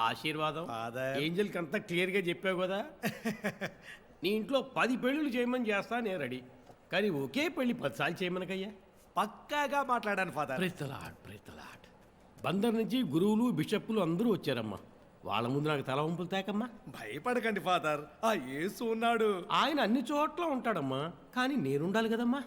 ఆశీర్వాదం ఏంజల్కి అంతా క్లియర్గా చెప్పావు కదా. నీ ఇంట్లో 10 పెళ్ళిళ్ళు చేయమని చేస్తా నేను రెడీ, కానీ ఒకే పెళ్లి 10 సార్లు చేయమనకయ్యా. పక్కాగా మాట్లాడాను ఫాదర్. ప్రైతలాట్ బందర్ నుంచి గురువులు బిషప్పులు అందరూ వచ్చారమ్మా. వాళ్ళ ముందు నాకు తల వంపులు తేకమ్మా. భయపడకండి ఫాదర్, ఆ యేసు ఉన్నాడు. ఆయన అన్ని చోట్ల ఉంటాడమ్మా, కానీ నేనుండాలి కదమ్మా.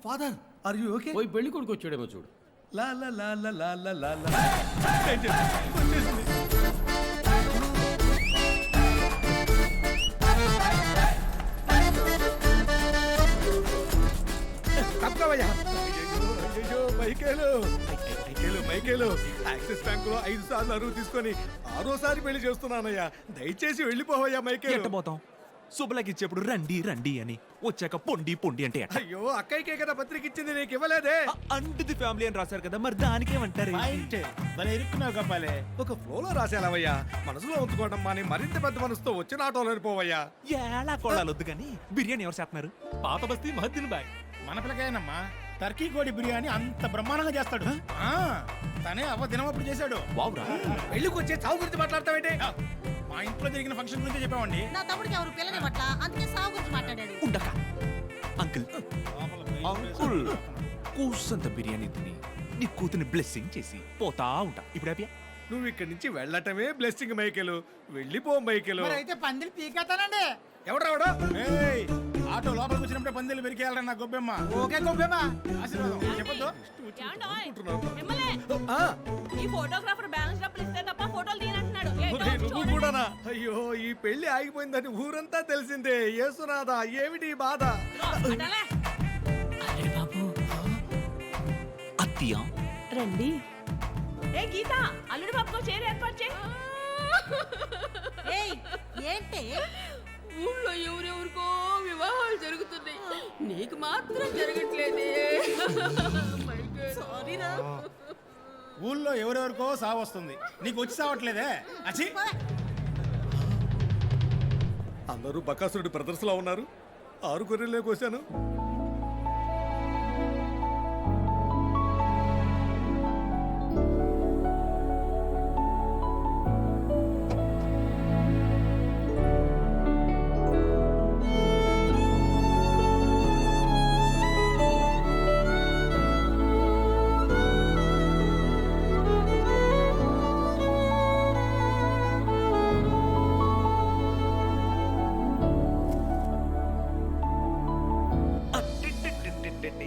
Father are you okay? పోయి పెళ్లి కొడుకు వచ్చాడేమో చూడు. లా లా లా లా లా లా లా లా. వచ్చేసింది. తప్పవయ్యా. అయ్యో మైకేలు యాక్సిస్ బ్యాంకులో 5 సార్లు అరువు తీసుకొని 6వసారి పెళ్లి చేస్తున్నానయ్యా. దయచేసి వెళ్ళిపోవయ్యా మైకేలు. ఎట్టబోతాం? శుభలకి ఇచ్చేప్పుడు రండి రండి అని, వచ్చాక పొండి పొండి అంటే అయ్యో అక్కయ్యకే కదా పత్రిక ఇచ్చింది, నీకు ఇవ్వలేదే. అంటుది ఫ్యామిలీ అని రాశారు కదా, మరి దానికేమంటారు? ఒక ఫ్లోలో రాసేలావయ్యా. మనసులో ఉంచుకోవడం మాని మరింత పెద్ద మనసుతో వచ్చిన ఆటోలో పోవయ్యా. ఎలా కొడాలొద్దు కానీ బిర్యానీ ఎవరు చేస్తున్నారు? పాత బస్తీ మహద్దీన్ బాయ్ మన పిల్లకాయనమ్మా. టర్కీ కోడి బిర్యానీ అంత బ్రహ్మాండంగా చేస్తాడు. తనే అవ్వ దినమప్పుడు చేశాడు. వావురా, పెళ్లికి వచ్చే చావు గురించి మాట్లాడతావేంటి? మా ఇంట్లో జరిగిన ఫంక్షన్ గురించి చెప్పామండి. నా తమ్ముడికి ఎవరు పిల్లని పట్ల అందుకే సాగు గురించి మాట్లాడాడు. ఉండక అంకుల్ అంకుల్ కూసంత బిర్యానీ తిని నీ కూతుని బ్లెస్సింగ్ చేసి పోతా ఉంటా. ఇప్పుడు హ్యాపీయా? నువ్వు ఇక్కడి నుంచి వెళ్ళటమే బ్లెస్సింగ్ మైకేలు. వెళ్ళిపో మైకేలు. అయితే పందిరి పీకేతానండి. ఎవడరావడా? ఆటో లోపలికి వచ్చినప్పుడే పందిలు పెరికేయాలన్న నా గొబ్బెమ్మ. ఓకే గొబ్బెమ్మ. ఆశీర్వాదం చెప్పొద్దు. ఈ ఫోటోగ్రాఫర్ బ్యాలెన్స్ డబ్బులు ఇస్తే తప్ప ఫోటోలు తీయనంటున్నాడు. నువ్వు కూడానా? అయ్యో ఈ పెళ్లి ఆగిపోయిందని ఊరంతా తెలిసిందే. యేసునాథా ఏమిటి ఈ బాధ? అరే బాబు అత్తియా రండి. ఏ గీత, అల్లుడి బాబుతో చేరి ఏర్పాటు చేయి. ఏంటి ఊళ్ళో ఎవరెవరికో వివాహాలు జరుగుతున్నాయి, నీకు మాత్రం జరగట్లేదే. సారీరా. ఊళ్ళో ఎవరెవరికో సావు వస్తుంది, నీకు వచ్చి సావట్లేదే. అచ్చి అందరూ బకాసురుడి బ్రదర్స్ లా ఉన్నారు. 6 గొర్రెలే కోసాను.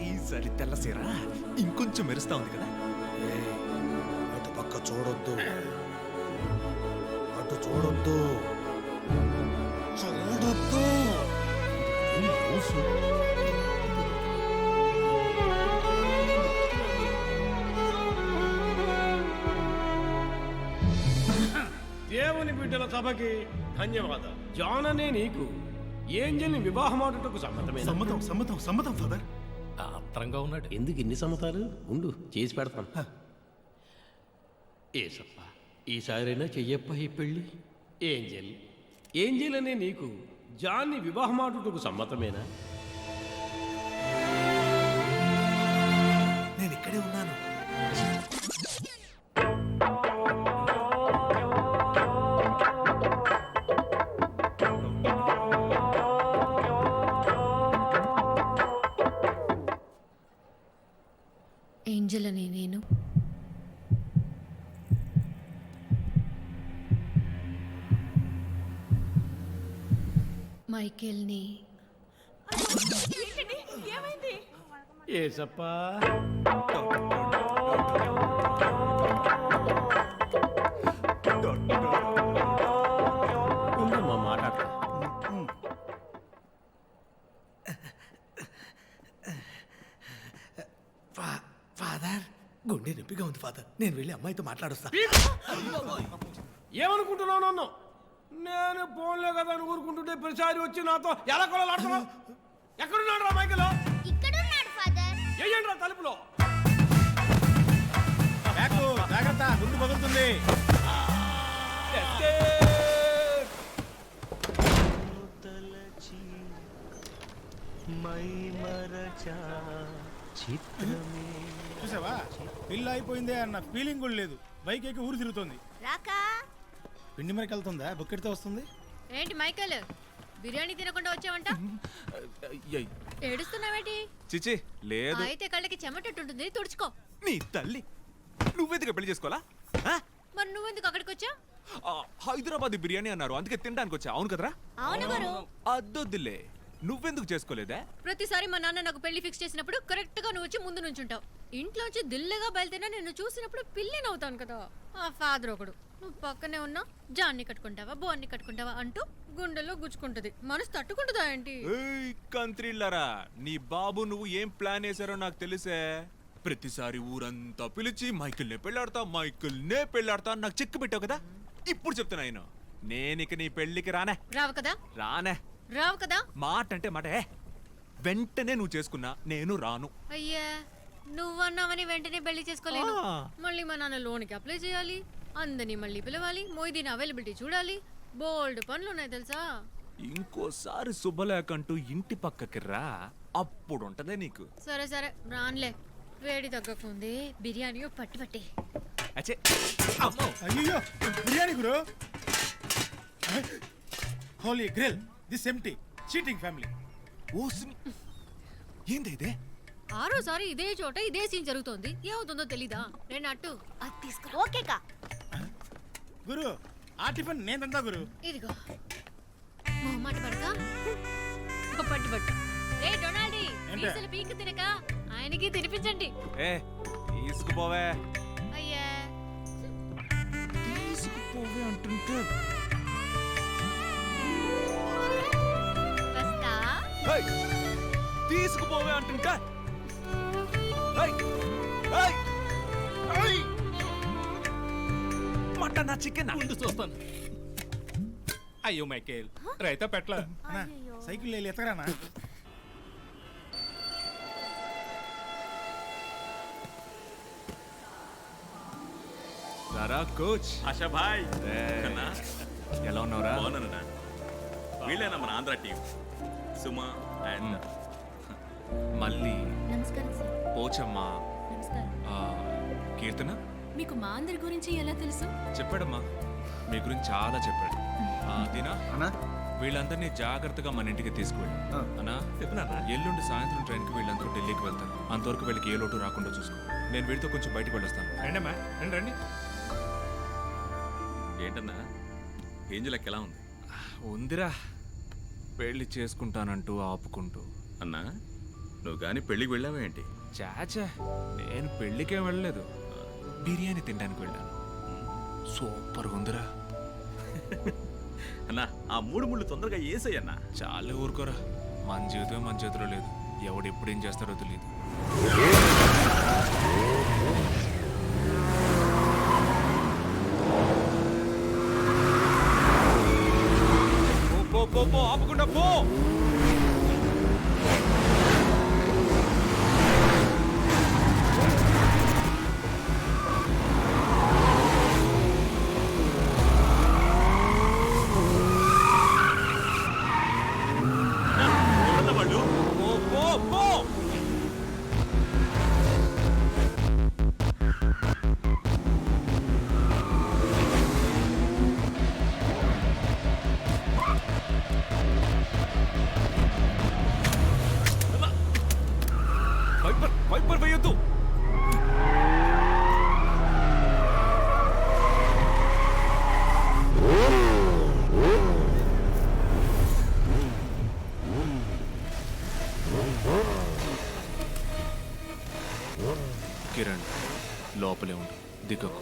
ఈసారి తెల్లసీరా ఇంకొంచెం మెరుస్తా ఉంది కదా. అటు పక్క చూడొద్దు, అటు చూడొద్దు, చూడొద్దు. దేవుని బిడ్డల సభకి ధన్యవాదాలు. జాన్ అనే నీకు ఏంజల్ని వివాహమాడుటకు సమ్మతమైన? సమ్మతం ఫాదర్. ఆత్రంగా ఉన్నాడు. ఎందుకు ఇన్ని సమ్మతాలు? ఉండు చేసి పెడతాను. ఏసప్ప ఈసారైనా చెయ్యప్ప ఈ పెళ్ళి. ఏంజల్ అనే నీకు జాన్ని వివాహమాడుటకు సమ్మతమేనా? నేను ఇక్కడే ఉన్నాను. ఏంజల్ అనే నేను మైకేల్ని ఏమైంది? ఏసప్ప ఉండమ్మా మాట్లాడతా. ఫాదర్ గుండె నొప్పిగా ఉంది ఫాదర్. నేను వెళ్ళి అమ్మాయితో మాట్లాడుస్తా. ఏమనుకుంటున్నావు నన్ను? నేను ఫోన్లే కదా అని ఊరుకుంటుంటే ప్రతిసారి వచ్చి నాతో ఎలా కొలాడుతున్నావు? ఎక్కడున్నాడు రా మైకలో? ఏయండి రా తలుపులో. జాగ్రత్త, గుండు పగులుతుంది. మై మరచా చిత్రమే చూసావా పెళ్ళి అయిపోయిందే అన్న ఫీలింగ్ కూడా లేదు. బైక్ ఎక్కి ఊరు తిరుగుతుంది. రాకా పిండి మరికి వెళ్తుందా, బొక్కెడితో వస్తుంది. ఏంటి మైకల్ బిర్యానీ తినకుండా వచ్చావంట? ఏడుస్తున్నావేంటి? చిచి లేదు. అయితే కళ్ళకి చెమటట్టుంటుంది, తుడుచుకో. నీ తల్లి నువ్వెందుకు పెళ్లి చేసుకోవాలా? ఆ? మరి నువ్వెందుకు అక్కడికి వచ్చా? ఆ, హైదరాబాద్ బిర్యానీ అన్నారు, అందుకే తినడానికి వచ్చా. అవును కదరా? అవును గురు. అద్దొద్దులే, నువ్వెందుకు చేసుకోలేదా? ప్రతిసారి మా నాన్న నాకు పెళ్లి ఫిక్స్ చేసినప్పుడు కరెక్ట్ గా నువ్వు వచ్చి ముందు నుంచుంటావు. ఇంట్లోంచి దిల్లుగా బయలుదేరినా నిన్ను చూసినప్పుడు పిల్లిని అవుతాను కదా. ఆ ఫాదర్ ఒకడు నువ్వు పక్కనే ఉన్నా జాన్ని కట్టుకుంటావా బోన్ని కట్టుకుంటావా అంటూ గుండెల్లో గుచ్చుకుంటది. మనసు తట్టుకుంటుందా ఏంటి? ఏయ్ కంత్రిల్లరా, నీ బాబు నువ్వు ఏం ప్లాన్ వేసారో నాకు తెలిసే. ప్రతిసారి ఊరంతా పిలిచి మైకిల్నే పెళ్ళాడతా అని నాకు చెక్ పెట్టావు కదా. ఇప్పుడు చెప్తున్నా నేనిక నీ పెళ్లికి రానే రావు కదా. రావు కదా. మాట అంటే మాట. వెంటనే నువ్వు చేసుకున్నా నేను రాను. అయ్యా నువ్వన్నావని వెంటనే పెళ్లి చేసుకోలేదు. ఆ. మళ్ళీ మా నాన్న లోన్కి అప్లై చేయాలి, అందరినీ మళ్ళీ పిలవాలి, మొయిదీన్ అవైలబిలిటీ చూడాలి, బోల్డ్ పనులు ఉన్నాయి తెలుసా. ఇంకోసారి శుభలేకంటూ ఇంటి పక్కకి రా, అప్పుడు ఉంటదే నీకు. సరే సరే రాన్లే. వేడి తగ్గకుంది, బిర్యానీ పట్టి అచ్చే అమ్మో. అయ్యో బిర్యానీ గురు. Holy Grill this empty cheating family. ఏంది ఇదే? ఆరోసారి ఇదే చోట ఇదే సీన్ జరుగుతోంది. ఏమవుతుందో తెలీదా? నేను అట్టు అది తీసుకురా. ఓకేకా గురు ఆ టిఫిన్ నేనంతా గురు. ఇదిగో మాట పడతా పట్టు. రే డొనాల్డీ, పీసులు పీక్ తినక ఆయనకి తినిపించండి. ఏ తీసుకుపోవే. అయ్యా తీసుకుపోవే అంటుంటే. వస్తా. ఏయ్, తీసుకుపోవే అంటుంటే. మటన్ చికెన్ ముందు చూస్తాను. అయ్యో మైకేల్ రైతా పెట్ల. సైకిల్ వెళ్ళి ఎత్తరానా? రారా కోచ్. ఆశా భాయ్ ఏయ్, కన్నా ఎలా ఉన్నావురా? బాగున్నానన్నా. వీళ్ళేనా మన ఆంధ్ర టీం, సుమ అండ్ మళ్ళీ నమస్కారం సార్. పోచమ్మా, నమస్కారం. కీర్తన మీకు మా అందరి గురించి ఎలా తెలుసు? చెప్పాడమ్మా, మీ గురించి చాలా చెప్పాడు. దీనా వీళ్ళందరినీ జాగ్రత్తగా మన ఇంటికి తీసుకువెళ్ళి అన్నా చెప్పినా. ఎల్లుండి సాయంత్రం ట్రైన్కి వీళ్ళందరూ ఢిల్లీకి వెళ్తారు. అంతవరకు వీళ్ళకి ఏ లోటు రాకుండా చూసుకో. నేను వీళ్ళతో కొంచెం బయటకు వెళ్ళొస్తాను. రండమ్మా రండి. ఏంటన్నా ఏంజలకి ఎలా ఉంది? ఉందిరా, పెళ్లి చేసుకుంటానంటూ ఆపుకుంటూ. అన్నా నువ్వు కానీ పెళ్ళికి వెళ్ళావేంటి? చాచా, నేను పెళ్లికేం వెళ్ళలేదు, బిర్యానీ తినడానికి వెళ్ళాను. సూపర్ ఉందిరా. అన్నా ఆ మూడు ముళ్ళు తొందరగా ఏసయ్యన్నా. చాలా ఊరుకోరా, మన జీవితం మన చేతిలో లేదు. ఎవడు ఎప్పుడేం చేస్తారో తెలియదు. పో ఆపకుండా పో. వాళ్ళు పో. వైపర్ వేయొద్దు. కిరణ్ లోపలే ఉండు, దిగకు.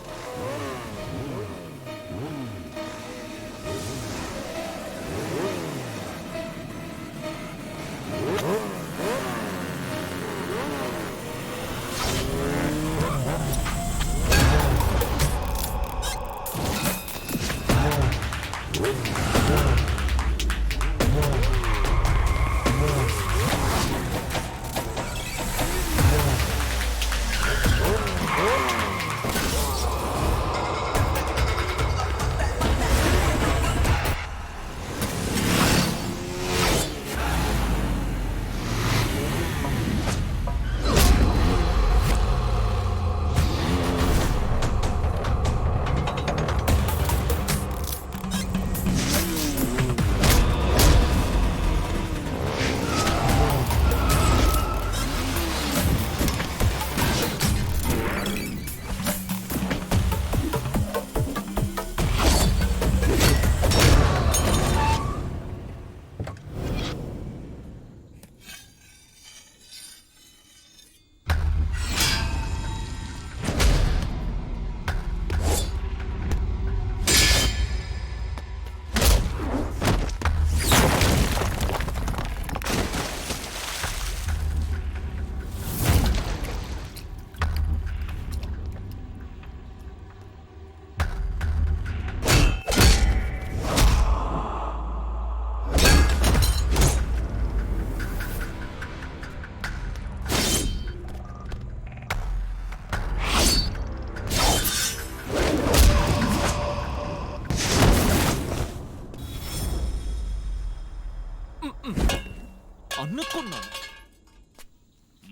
అనుకున్నాను.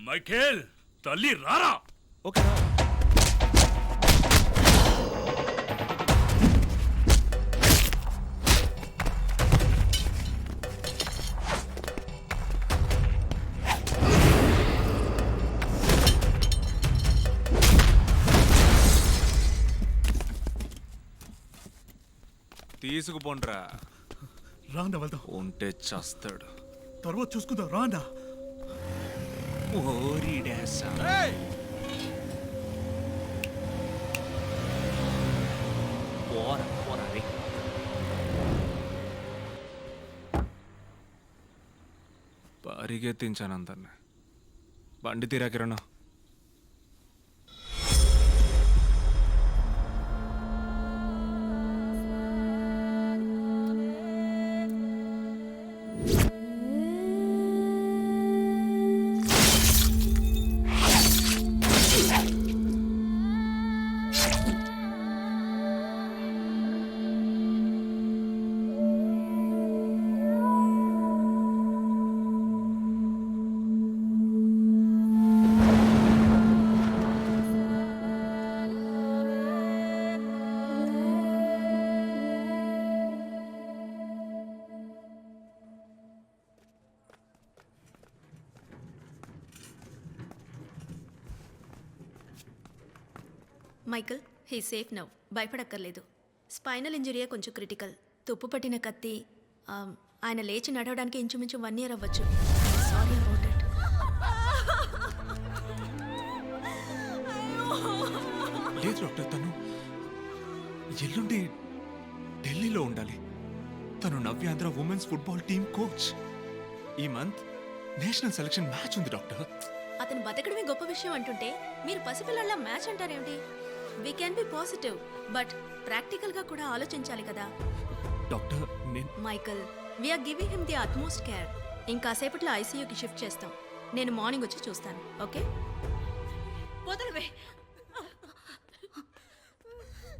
మైకేల్ తల్లి రారా. ఓకేనా? తీసుకుపోండ్రా. రాండా వెళ్దాం, ఉంటే చస్తాడు. తర్వాత చూసుకుందాం. రాండా. ఓరి డాసా. పోరా పోరా రే. పరిగెత్తించాను అందరిని. బండి తీరా Kiran. Michael he safe now, భయపడక్కర్లేదు. స్పైనల్ ఇంజరీయే కొంచెం క్రిటికల్. తుప్పు పట్టిన కత్తి. ఆయన లేచి నడవడానికి ఇంచుమించు 1 year అవ్వచ్చు. Sorry about it. లేదు డాక్టర్, తను ఎల్లుండి ఢిల్లీలో ఉండాలి. తను Navyandhra women's football team coach. ఈ మంత్ నేషనల్ సెలక్షన్ మ్యాచ్ ఉంది డాక్టర్. అతను బతకడమే గొప్ప విషయం అంటుంటే మీరు పసిపిల్లల మ్యాచ్ అంటారేమిటి? We can be positive, but ప్రాక్టికల్గా కూడా ఆలోచించాలి కదా. డాక్టర్ నేను Michael, we are giving him the utmost care. ఇంకాసేపట్లో ఐసీయూకి షిఫ్ట్ చేస్తాం. నేను మార్నింగ్ వచ్చి చూస్తాను. ఓకే? వదలవే.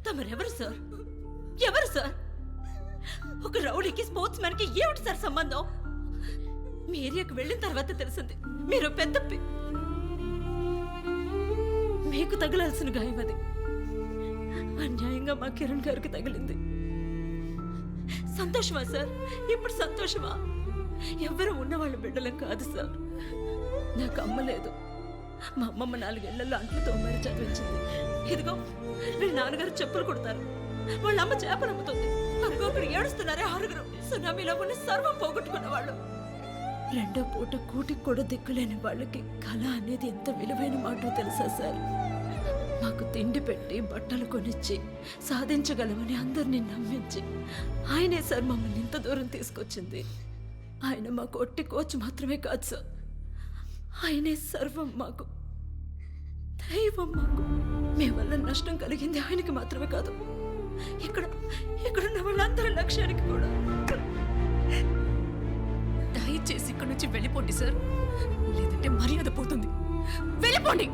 తమరెవరు సార్? ఎవరు సార్? ఒక రౌడీకి స్పోర్ట్స్ మ్యాన్ కి ఏమిటి సార్ సంబంధం? మీ ఏరియాకి వెళ్ళిన తర్వాత తెలిసింది మీరు పెద్ద మీకు తగలాల్సిన గాయం అది. అన్యాయంగా మా కిరణ్ గారికి తగిలింది. సంతోషమా సార్? ఇప్పుడు సంతోషమా? ఎవరు ఉన్నవాళ్ళు బిడ్డలం కాదు సార్. నాకు అమ్మ లేదు. మా అమ్మమ్మ 4 ఏళ్లలో అంట్లు తోమారి చదివించింది. ఇదిగో వీళ్ళ నాన్నగారు చెప్పులు కుడతారు, వాళ్ళ అమ్మ చేపలు అమ్ముతుంది. ఇంకొకరు ఏడుస్తున్నారే 6. సునామీలో ఉన్న సర్వం పోగొట్టుకున్న వాళ్ళు. 2వ పూట కూటికి కూడా దిక్కులేని వాళ్ళకి కళ అనేది ఎంత విలువైన మాటో తెలుసా సార్? మాకు తిండి పెట్టి బట్టలు కొనిచ్చి సాధించగలమని అందరినీ నమ్మించి ఆయనే సార్ మమ్మల్ని ఇంత దూరం తీసుకొచ్చింది. ఆయన మాకు ఒట్టి కోచ్ మాత్రమే కాదు సార్, ఆయనే సర్వం మాకు, దైవం మాకు. మీ వల్ల నష్టం కలిగింది ఆయనకి మాత్రమే కాదు, ఇక్కడున్న వాళ్ళందరి లక్ష్యానికి కూడా. దయచేసి ఇక్కడ నుంచి వెళ్ళిపోండి సార్, లేదంటే మర్యాద పోతుంది. వెళ్ళిపోండి.